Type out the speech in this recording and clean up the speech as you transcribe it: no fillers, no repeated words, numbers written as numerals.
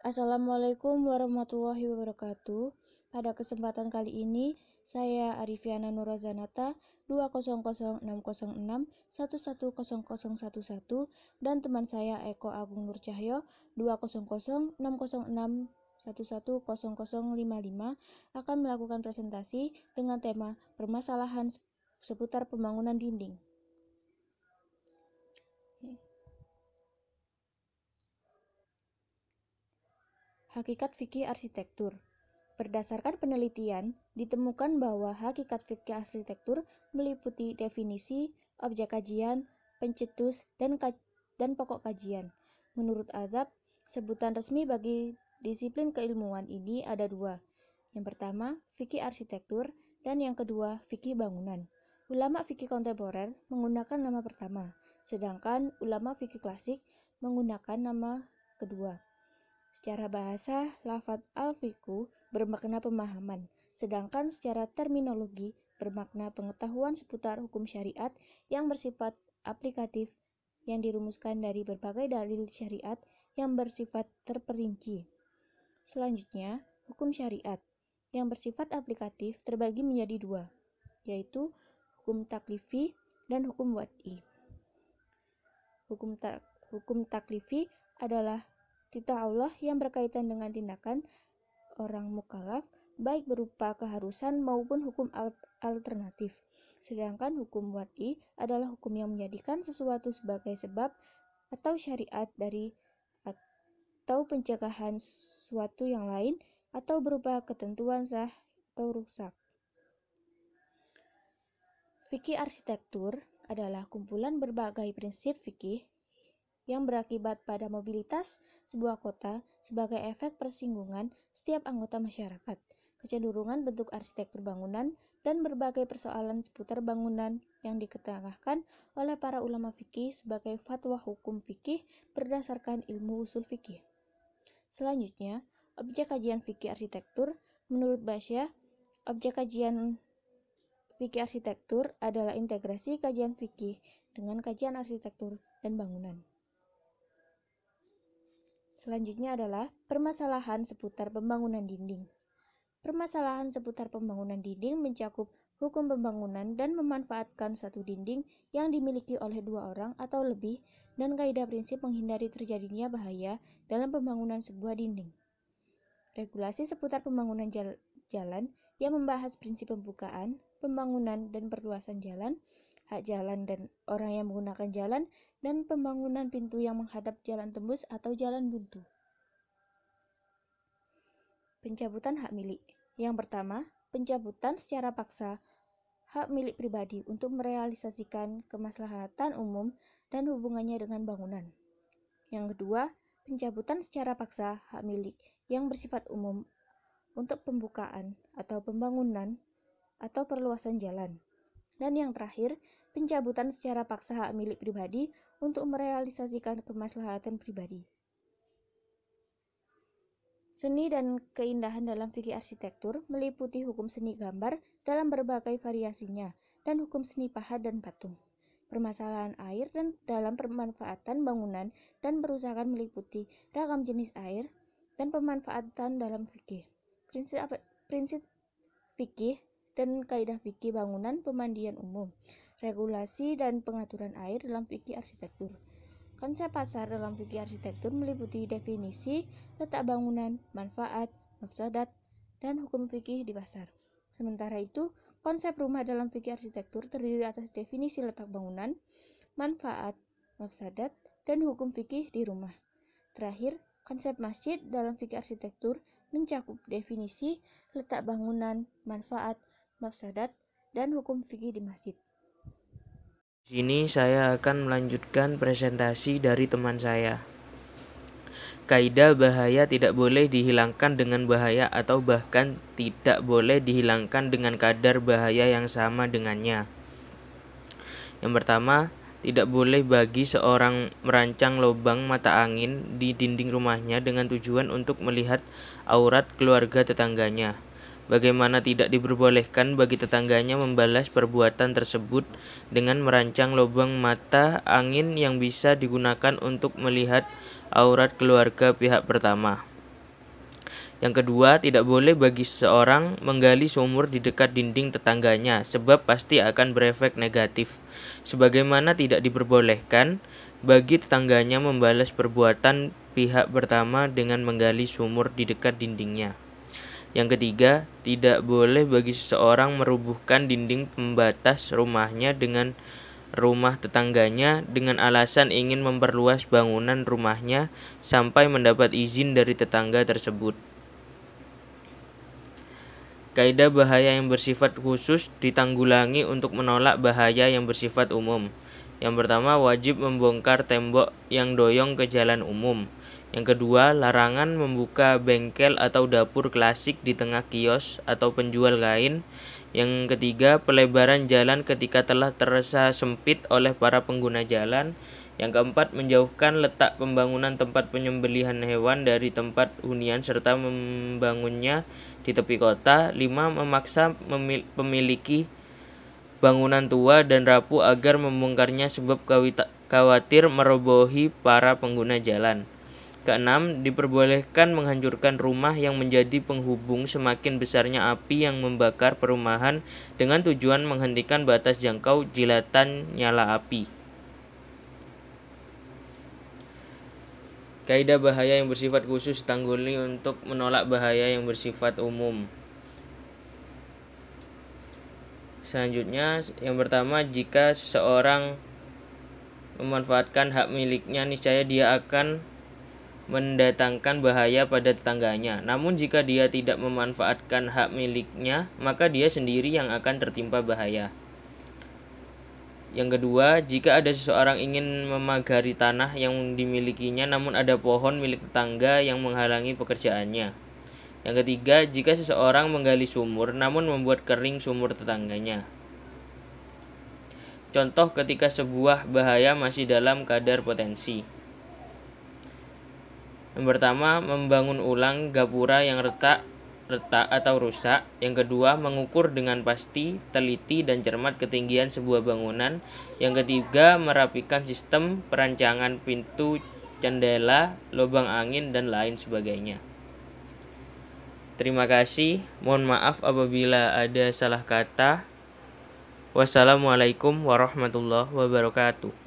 Assalamualaikum warahmatullahi wabarakatuh. Pada kesempatan kali ini, saya Arifiana Nurazanata 20060611111 dan teman saya Eko Agung Nur Cahyo 2006061111055 akan melakukan presentasi dengan tema permasalahan seputar pembangunan dinding. Hakikat fikih arsitektur. Berdasarkan penelitian, ditemukan bahwa hakikat fikih arsitektur meliputi definisi, objek kajian, pencetus, dan pokok kajian. Menurut Azhab, sebutan resmi bagi disiplin keilmuan ini ada dua. Yang pertama, fikih arsitektur, dan yang kedua, fikih bangunan. Ulama fikih kontemporer menggunakan nama pertama, sedangkan ulama fikih klasik menggunakan nama kedua. Secara bahasa, lafadz al-fiqhu bermakna pemahaman, sedangkan secara terminologi bermakna pengetahuan seputar hukum syariat yang bersifat aplikatif yang dirumuskan dari berbagai dalil syariat yang bersifat terperinci. Selanjutnya, hukum syariat yang bersifat aplikatif terbagi menjadi dua, yaitu hukum taklifi dan hukum wad'i. Hukum taklifi adalah titah Allah yang berkaitan dengan tindakan orang mukallaf, baik berupa keharusan maupun hukum alternatif. Sedangkan hukum wad'i adalah hukum yang menjadikan sesuatu sebagai sebab atau syariat dari atau pencegahan sesuatu yang lain atau berupa ketentuan sah atau rusak. Fikih arsitektur adalah kumpulan berbagai prinsip fikih yang berakibat pada mobilitas sebuah kota sebagai efek persinggungan setiap anggota masyarakat, kecenderungan bentuk arsitektur bangunan, dan berbagai persoalan seputar bangunan yang diketengahkan oleh para ulama fikih sebagai fatwa hukum fikih berdasarkan ilmu usul fikih. Selanjutnya, objek kajian fikih arsitektur. Menurut Basyah, objek kajian fikih arsitektur adalah integrasi kajian fikih dengan kajian arsitektur dan bangunan. Selanjutnya adalah permasalahan seputar pembangunan dinding. Permasalahan seputar pembangunan dinding mencakup hukum pembangunan dan memanfaatkan satu dinding yang dimiliki oleh dua orang atau lebih dan kaidah prinsip menghindari terjadinya bahaya dalam pembangunan sebuah dinding. Regulasi seputar pembangunan jalan yang membahas prinsip pembukaan, pembangunan dan perluasan jalan, hak jalan dan orang yang menggunakan jalan, dan pembangunan pintu yang menghadap jalan tembus atau jalan buntu. Pencabutan hak milik. Yang pertama, pencabutan secara paksa hak milik pribadi untuk merealisasikan kemaslahatan umum dan hubungannya dengan bangunan. Yang kedua, pencabutan secara paksa hak milik yang bersifat umum untuk pembukaan atau pembangunan atau perluasan jalan. Dan yang terakhir, pencabutan secara paksa hak milik pribadi untuk merealisasikan kemaslahatan pribadi. Seni dan keindahan dalam fikih arsitektur meliputi hukum seni gambar dalam berbagai variasinya dan hukum seni pahat dan patung. Permasalahan air dan dalam pemanfaatan bangunan dan perusahaan meliputi ragam jenis air dan pemanfaatan dalam fikih. Prinsip fikih dan kaidah fikih bangunan pemandian umum, regulasi dan pengaturan air dalam fikih arsitektur. Konsep pasar dalam fikih arsitektur meliputi definisi, letak bangunan, manfaat, mafsadat, dan hukum fikih di pasar. Sementara itu, konsep rumah dalam fikih arsitektur terdiri atas definisi letak bangunan, manfaat, mafsadat, dan hukum fikih di rumah. Terakhir, konsep masjid dalam fikih arsitektur mencakup definisi, letak bangunan, manfaat, mafsadat, dan hukum fikih di masjid. Di sini saya akan melanjutkan presentasi dari teman saya. Kaidah bahaya tidak boleh dihilangkan dengan bahaya atau bahkan tidak boleh dihilangkan dengan kadar bahaya yang sama dengannya. Yang pertama, tidak boleh bagi seorang merancang lubang mata angin di dinding rumahnya dengan tujuan untuk melihat aurat keluarga tetangganya. Bagaimana tidak diperbolehkan bagi tetangganya membalas perbuatan tersebut dengan merancang lubang mata angin yang bisa digunakan untuk melihat aurat keluarga pihak pertama. Yang kedua, tidak boleh bagi seseorang menggali sumur di dekat dinding tetangganya, sebab pasti akan berefek negatif. Sebagaimana tidak diperbolehkan bagi tetangganya membalas perbuatan pihak pertama dengan menggali sumur di dekat dindingnya. Yang ketiga, tidak boleh bagi seseorang merubuhkan dinding pembatas rumahnya dengan rumah tetangganya dengan alasan ingin memperluas bangunan rumahnya sampai mendapat izin dari tetangga tersebut. Kaidah bahaya yang bersifat khusus ditanggulangi untuk menolak bahaya yang bersifat umum. Yang pertama, wajib membongkar tembok yang doyong ke jalan umum. Yang kedua, larangan membuka bengkel atau dapur klasik di tengah kios atau penjual lain. Yang ketiga, pelebaran jalan ketika telah terasa sempit oleh para pengguna jalan. Yang keempat, menjauhkan letak pembangunan tempat penyembelihan hewan dari tempat hunian serta membangunnya di tepi kota. 5. Memaksa pemiliki bangunan tua dan rapuh agar membongkarnya sebab khawatir merobohi para pengguna jalan. Keenam, diperbolehkan menghancurkan rumah yang menjadi penghubung semakin besarnya api yang membakar perumahan dengan tujuan menghentikan batas jangkau jilatan nyala api. Kaidah bahaya yang bersifat khusus tangguli untuk menolak bahaya yang bersifat umum. Selanjutnya, yang pertama, jika seseorang memanfaatkan hak miliknya, niscaya dia akan mendatangkan bahaya pada tetangganya. Namun jika dia tidak memanfaatkan hak miliknya, maka dia sendiri yang akan tertimpa bahaya. Yang kedua, jika ada seseorang ingin memagari tanah yang dimilikinya namun ada pohon milik tetangga yang menghalangi pekerjaannya. Yang ketiga, jika seseorang menggali sumur namun membuat kering sumur tetangganya. Contoh ketika sebuah bahaya masih dalam kadar potensi. Yang pertama, membangun ulang gapura yang retak atau rusak. Yang kedua, mengukur dengan pasti, teliti, dan cermat ketinggian sebuah bangunan. Yang ketiga, merapikan sistem perancangan pintu, jendela, lubang angin, dan lain sebagainya. Terima kasih. Mohon maaf apabila ada salah kata. Wassalamualaikum warahmatullahi wabarakatuh.